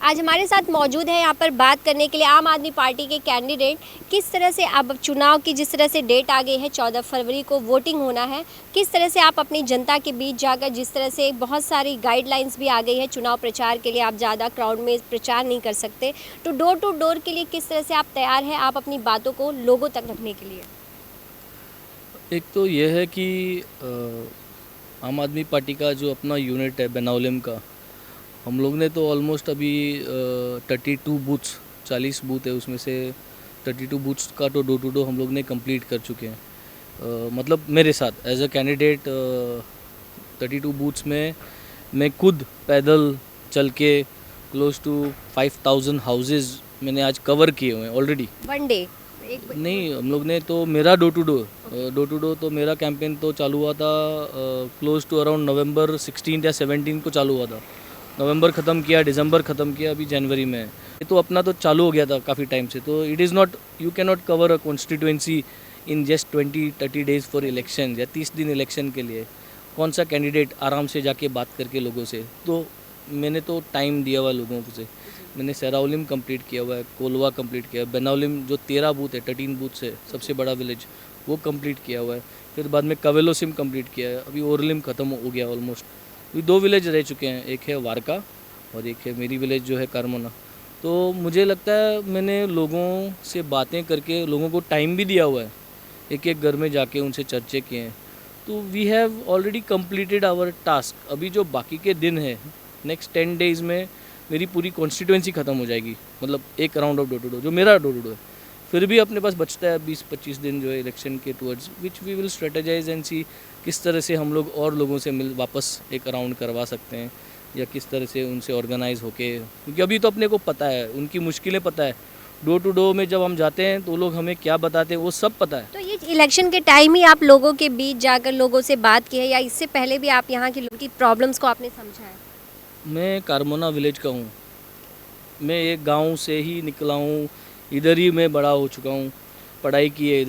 आज हमारे साथ मौजूद है यहाँ पर बात करने के लिए आम आदमी पार्टी के कैंडिडेट। किस तरह से अब चुनाव की जिस तरह से डेट आ गई है 14 फरवरी को वोटिंग होना है, किस तरह से आप अपनी जनता के बीच जाकर, जिस तरह से बहुत सारी गाइडलाइंस भी आ गई है चुनाव प्रचार के लिए, आप ज़्यादा क्राउड में प्रचार नहीं कर सकते, तो डोर टू डोर के लिए किस तरह से आप तैयार हैं आप अपनी बातों को लोगों तक रखने के लिए? एक तो यह है कि आम आदमी पार्टी का जो अपना यूनिट है बेनाउलिम का, हम लोग ने तो ऑलमोस्ट अभी 32 बूथ्स, 40 बूथ है, उसमें से 32 बूथ्स का तो डोर टू डोर हम लोग ने कंप्लीट कर चुके हैं। मतलब मेरे साथ एज अ कैंडिडेट 32 बूथ्स में मैं खुद पैदल चल के क्लोज टू 5000 हाउसेज मैंने आज कवर किए हुए हैं ऑलरेडी। वन डे नहीं, हम लोग ने तो मेरा डोर टू डोर तो मेरा कैंपेन तो चालू हुआ था क्लोज टू अराउंड नवंबर 16 या 17 को चालू हुआ था। नवंबर ख़त्म किया, दिसंबर ख़त्म किया, अभी जनवरी में है। ये तो अपना तो चालू हो गया था काफ़ी टाइम से। तो it is not, you can not cover a constituency in just 20-30 days for election या 30 दिन इलेक्शन के लिए। कौन सा कैंडिडेट आराम से जाके बात करके लोगों से, तो मैंने तो टाइम दिया हुआ लोगों से। मैंने सेराउलिम कंप्लीट किया हुआ है, कोलवा कंप्लीट किया है, बेनाउलिम जो 13 बूथ है, 13 बूथ है, सबसे बड़ा विलेज, वो कंप्लीट किया हुआ है। फिर बाद में कवेलोसिम कंप्लीट किया है, अभी ओरलिम ख़त्म हो गया ऑलमोस्ट। अभी 2 विलेज रह चुके हैं, एक है वारका और एक है मेरी विलेज जो है कारमोना। तो मुझे लगता है मैंने लोगों से बातें करके लोगों को टाइम भी दिया हुआ है, एक एक घर में जाके उनसे चर्चे किए हैं। तो we have already completed our task. अभी जो बाकी के दिन है, नेक्स्ट 10 डेज़ में मेरी पूरी कॉन्स्टिट्यूएंसी ख़त्म हो जाएगी, मतलब एक round of door to door जो मेरा डोर टू डोर है। फिर भी अपने पास बचता है 20-25 दिन जो है इलेक्शन के towards which we will strategize and see किस तरह से हम लोग और लोगों से मिल वापस एक राउंड करवा सकते हैं, या किस तरह से उनसे ऑर्गेनाइज होके, क्योंकि अभी तो अपने को पता है, उनकी मुश्किलें पता है। डोर टू डोर में जब हम जाते हैं तो लोग हमें क्या बताते हैं वो सब पता है। तो ये इलेक्शन के टाइम ही आप लोगों के बीच जाकर लोगों से बात की है, या इससे पहले भी आप यहाँ के लोगों की प्रॉब्लम्स को आपने समझा है? मैं कारमोना विलेज का हूँ, मैं एक गांव से ही निकला हूँ, इधर ही मैं बड़ा हो चुका हूँ, पढ़ाई की है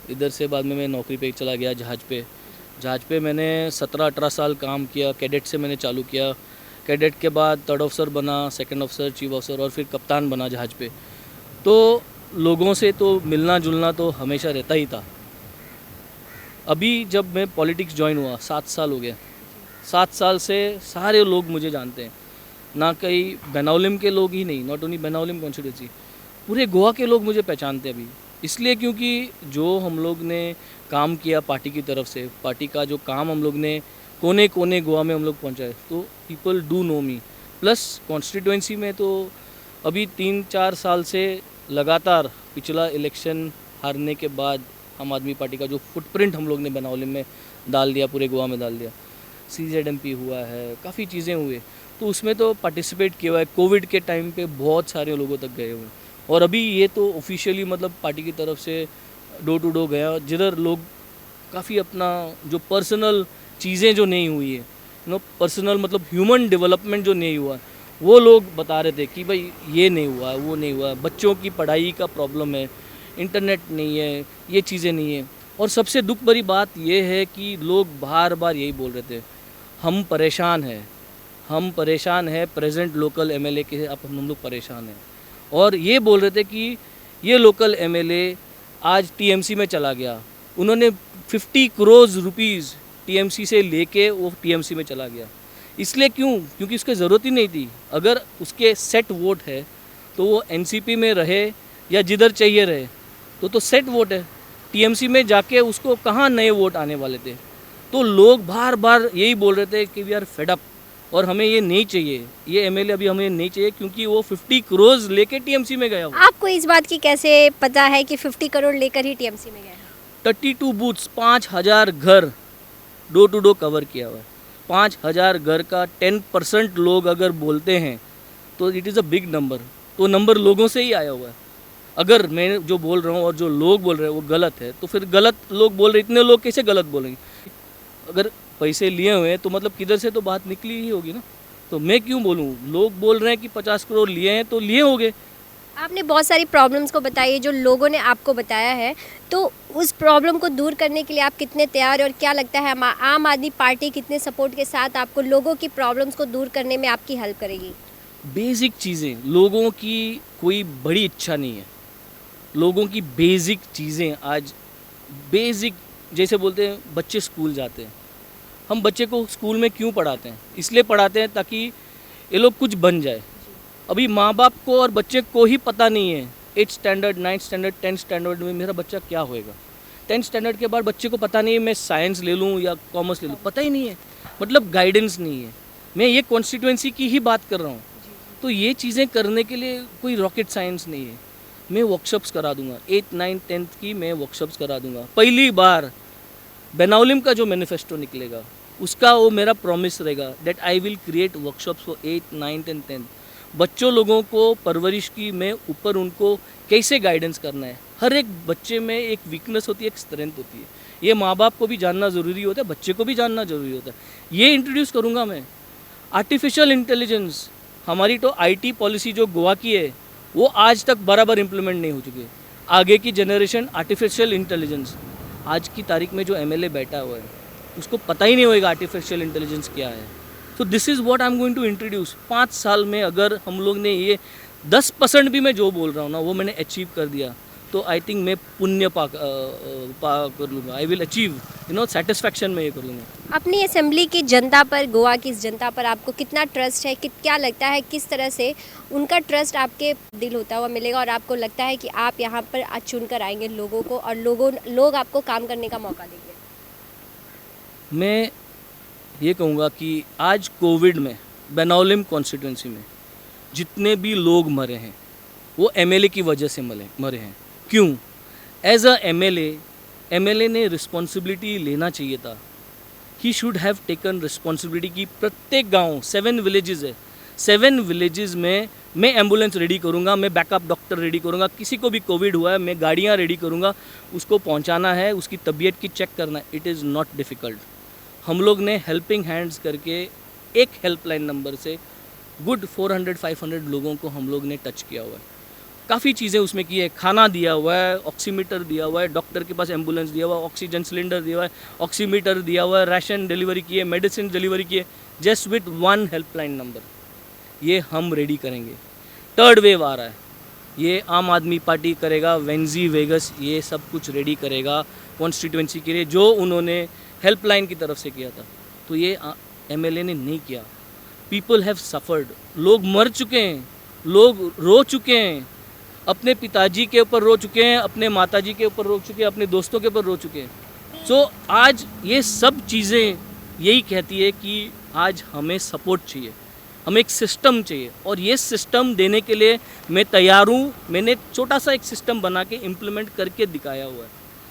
इधर से बाद में मैं नौकरी पे चला गया जहाज़ पे मैंने 17-18 साल काम किया। कैडेट से मैंने चालू किया, कैडेट के बाद 3rd ऑफिसर बना, 2nd ऑफिसर, चीफ ऑफिसर और फिर कप्तान बना जहाज़ पे। तो लोगों से तो मिलना जुलना तो हमेशा रहता ही था। अभी जब मैं पॉलिटिक्स ज्वाइन हुआ 7 साल हो गया, 7 साल से सारे लोग मुझे जानते हैं, ना कहीं बेनाउलिम के लोग ही नहीं, नॉट ओनली बेनाउलिम कॉन्स्टिट्यूंसी, पूरे गोवा के लोग मुझे पहचानते हैं अभी। इसलिए क्योंकि जो हम लोग ने काम किया पार्टी की तरफ से, पार्टी का जो काम हम लोग ने कोने कोने गोवा में हम लोग पहुँचाए, तो people do know me. Plus constituency में तो अभी 3-4 साल से लगातार, पिछला इलेक्शन हारने के बाद आम आदमी पार्टी का जो फुटप्रिंट हम लोग ने बेनाउलिम में डाल दिया, पूरे गोवा में डाल दिया, CZMP हुआ है, काफ़ी चीज़ें हुए, तो उसमें तो पार्टिसिपेट किया हुआ है। कोविड के टाइम पे बहुत सारे लोगों तक गए हुए हैं। और अभी ये तो ऑफिशियली मतलब पार्टी की तरफ से डोर टू डोर गया, जिधर लोग काफ़ी अपना जो पर्सनल चीज़ें जो नहीं हुई है, पर्सनल मतलब ह्यूमन डेवलपमेंट जो नहीं हुआ, वो लोग बता रहे थे कि भाई ये नहीं हुआ, वो नहीं हुआ, बच्चों की पढ़ाई का प्रॉब्लम है, इंटरनेट नहीं है, ये चीज़ें नहीं है। और सबसे दुख भरी बात ये है कि लोग बार बार यही बोल रहे थे, हम परेशान हैं प्रेजेंट लोकल MLA के, अब हम लोग परेशान हैं। और ये बोल रहे थे कि ये लोकल MLA आज TMC में चला गया, उन्होंने 50 करोड़ रुपीज़ TMC से लेके वो TMC में चला गया। इसलिए क्योंकि उसकी ज़रूरत ही नहीं थी। अगर उसके सेट वोट है तो वो NCP में रहे या जिधर चाहिए रहे, तो सेट वोट है। TMC में जाके उसको कहाँ नए वोट आने वाले थे। तो लोग बार बार यही बोल रहे थे कि वी आर फेड अप और हमें ये नहीं चाहिए, ये MLA अभी हमें नहीं चाहिए, क्योंकि वो 50 करोड़ लेके TMC में गया। आपको इस बात की कैसे पता है कि 50 करोड़ लेकर ही TMC में गया? 32 बूथ्स, 5000 घर डोर टू डोर कवर किया हुआ है। 5000 घर का 10% लोग अगर बोलते हैं तो it is a big number. तो नंबर लोगों से ही आया हुआ है। अगर मैं जो बोल रहा हूँ और जो लोग बोल रहे हैं वो गलत है, तो फिर गलत लोग बोल रहे, इतने लोग कैसे गलत बोलेंगे? अगर पैसे लिए हुए हैं तो मतलब किधर से तो बात निकली ही होगी ना। तो मैं क्यों बोलूँ? लोग बोल रहे हैं कि 50 करोड़ लिए हैं तो लिए होंगे। आपने बहुत सारी प्रॉब्लम्स को बताई जो लोगों ने आपको बताया है, तो उस प्रॉब्लम को दूर करने के लिए आप कितने तैयार हैं और क्या लगता है आम आदमी पार्टी कितने सपोर्ट के साथ आपको लोगों की प्रॉब्लम्स को दूर करने में आपकी हेल्प करेगी? बेसिक चीज़ें, लोगों की कोई बड़ी इच्छा नहीं है, लोगों की बेसिक चीज़ें आज बेसिक, जैसे बोलते हैं बच्चे स्कूल जाते हैं, हम बच्चे को स्कूल में क्यों पढ़ाते हैं? इसलिए पढ़ाते हैं ताकि ये लोग कुछ बन जाए। अभी माँ बाप को और बच्चे को ही पता नहीं है 8th standard, 9th standard, 10th standard में मेरा बच्चा क्या होएगा। 10th स्टैंडर्ड के बाद बच्चे को पता नहीं है मैं साइंस ले लूँ या कॉमर्स ले लूँ, पता ही नहीं है, मतलब गाइडेंस नहीं है। मैं ये कॉन्स्टिट्यूएंसी की ही बात कर रहा हूँ। तो ये चीज़ें करने के लिए कोई रॉकेट साइंस नहीं है। मैं वर्कशॉप्स करा दूंगा, 8th 9th 10th की मैं वर्कशॉप्स करा दूंगा। पहली बार बेनाउलिम का जो मैनिफेस्टो निकलेगा उसका वो मेरा प्रॉमिस रहेगा that I will create workshops for 8th 9th and 10th। बच्चों लोगों को परवरिश की मैं ऊपर उनको कैसे गाइडेंस करना है। हर एक बच्चे में एक वीकनेस होती है, एक स्ट्रेंथ होती है। ये माँ बाप को भी जानना ज़रूरी होता है, बच्चे को भी जानना ज़रूरी होता है। ये इंट्रोड्यूस करूँगा मैं। आर्टिफिशियल इंटेलिजेंस, हमारी तो आईटी पॉलिसी जो गोवा की है वो आज तक बराबर इम्प्लीमेंट नहीं हो चुकी है। आगे की जनरेशन आर्टिफिशियल इंटेलिजेंस, आज की तारीख में जो एमएलए बैठा हुआ है उसको पता ही नहीं होएगा आर्टिफिशियल इंटेलिजेंस क्या है। तो this is what I am going to introduce. 5 साल में अगर हम लोग ने ये 10% भी मैं जो बोल रहा हूँ ना वो मैंने अचीव कर दिया तो आई थिंक मैं पुण्य पा कर लूँगा। आई विल अचीव सेटिस्फैक्शन में ये कर लूँगा। अपनी असेंबली की जनता पर, गोवा की इस जनता पर आपको कितना ट्रस्ट है? क्या लगता है किस तरह से उनका ट्रस्ट आपके दिल होता हुआ मिलेगा और आपको लगता है कि आप यहाँ पर आज चुन कर आएंगे लोगों को और लोग आपको काम करने का मौका देंगे? मैं ये कहूँगा कि आज कोविड में बेनाउलिम कॉन्स्टिट्यूंसी में जितने भी लोग मरे हैं वो एमएलए की वजह से मरे हैं। क्यों? एज अ एमएलए ने रिस्पॉन्सिबिलिटी लेना चाहिए था। He should have taken responsibility की प्रत्येक गांव 7 विलेजेस है, 7 विलेजेस में मैं एम्बुलेंस रेडी करूंगा, मैं बैकअप डॉक्टर रेडी करूंगा। किसी को भी कोविड हुआ है मैं गाड़ियां रेडी करूंगा, उसको पहुंचाना है, उसकी तबीयत की चेक करना है। It is not difficult. हम लोग ने हेल्पिंग हैंड्स करके एक हेल्पलाइन नंबर से गुड 400-500 लोगों को हम लोग ने टच किया हुआ है। काफ़ी चीज़ें उसमें की है, खाना दिया हुआ है, ऑक्सीमीटर दिया हुआ है, डॉक्टर के पास एम्बुलेंस दिया हुआ है, ऑक्सीजन सिलेंडर दिया हुआ है, ऑक्सीमीटर दिया हुआ है, राशन डिलीवरी की है, मेडिसिन डिलीवरी की है, जस्ट विथ 1 हेल्पलाइन नंबर। ये हम रेडी करेंगे। 3rd वेव आ रहा है, ये आम आदमी पार्टी करेगा, वेंजी वेगस ये सब कुछ रेडी करेगा कॉन्स्टिट्यूएंसी के लिए, जो उन्होंने हेल्पलाइन की तरफ से किया था। तो ये एमएलए ने नहीं किया। पीपल हैव सफ़र्ड, लोग मर चुके हैं, लोग रो चुके हैं, अपने पिताजी के ऊपर रो चुके हैं, अपने माताजी के ऊपर रो चुके हैं, अपने दोस्तों के ऊपर रो चुके हैं। सो आज ये सब चीज़ें यही कहती है कि आज हमें सपोर्ट चाहिए, हमें एक सिस्टम चाहिए और ये सिस्टम देने के लिए मैं तैयार हूँ। मैंने छोटा सा एक सिस्टम बना के इम्प्लीमेंट करके दिखाया हुआ है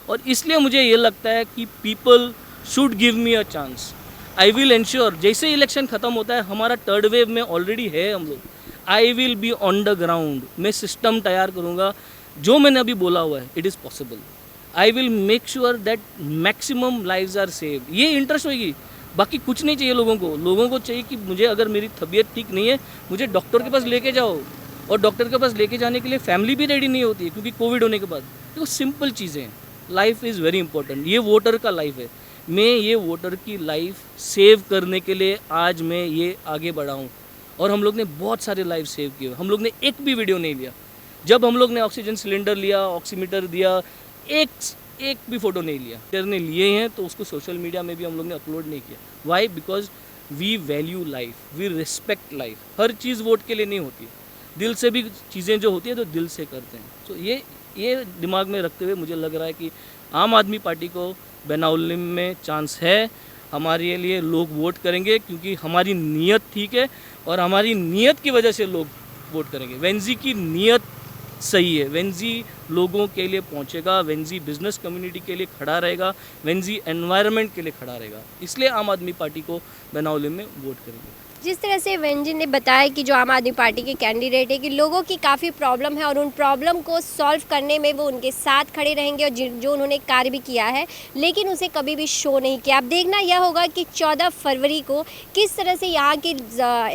और इसलिए मुझे ये लगता है कि people should give me a chance. I will ensure जैसे इलेक्शन ख़त्म होता है, हमारा 3rd वेव में ऑलरेडी है हम लोग, I will be on the ground. मैं सिस्टम तैयार करूँगा, जो मैंने अभी बोला हुआ है it is possible. I will make sure that maximum lives are save. ये इंटरेस्ट होगी, बाकी कुछ नहीं चाहिए लोगों को चाहिए कि मुझे अगर मेरी तबीयत ठीक नहीं है मुझे डॉक्टर के पास लेके जाओ, और डॉक्टर के पास लेके जाने के लिए फैमिली भी रेडी नहीं होती है क्योंकि कोविड होने के बाद। देखो सिंपल चीज़ें हैं, लाइफ इज़ वेरी इंपॉर्टेंट। ये वोटर का लाइफ है, मैं ये वोटर की लाइफ सेव करने के लिए आज मैं ये आगे बढ़ा हूँ और हम लोग ने बहुत सारे लाइफ सेव किए। हम लोग ने एक भी वीडियो नहीं लिया। जब हम लोग ने ऑक्सीजन सिलेंडर लिया, ऑक्सीमीटर दिया, एक भी फ़ोटो नहीं लिया। अगर ने लिए हैं तो उसको सोशल मीडिया में भी हम लोग ने अपलोड नहीं किया। Why? Because we value life, we respect life. हर चीज़ वोट के लिए नहीं होती है, दिल से भी चीज़ें जो होती है तो दिल से करते हैं। तो ये दिमाग में रखते हुए मुझे लग रहा है कि आम आदमी पार्टी को बेनाउलिम में चांस है। हमारे लिए लोग वोट करेंगे क्योंकि हमारी नीयत ठीक है और हमारी नीयत की वजह से लोग वोट करेंगे। वेंजी की नीयत सही है, वेंजी लोगों के लिए पहुंचेगा, वेंजी बिजनेस कम्युनिटी के लिए खड़ा रहेगा, वेंजी एनवायरनमेंट के लिए खड़ा रहेगा। इसलिए आम आदमी पार्टी को बेनाउली में वोट करेंगे। जिस तरह से वेंजी ने बताया कि जो आम आदमी पार्टी के कैंडिडेट है कि लोगों की काफ़ी प्रॉब्लम है और उन प्रॉब्लम को सॉल्व करने में वो उनके साथ खड़े रहेंगे और जो उन्होंने कार्य भी किया है लेकिन उसे कभी भी शो नहीं किया। अब देखना यह होगा कि 14 फरवरी को किस तरह से यहाँ की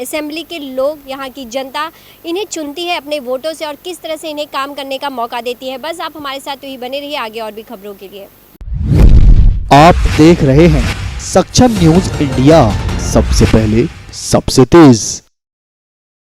असेंबली के लोग, यहाँ की जनता इन्हें चुनती है अपने वोटों से और किस तरह से इन्हें काम करने का मौका देती है। बस आप हमारे साथ ही बने रहिए आगे और भी खबरों के लिए। आप देख रहे हैं सक्षम न्यूज इंडिया, सबसे पहले सबसे तेज।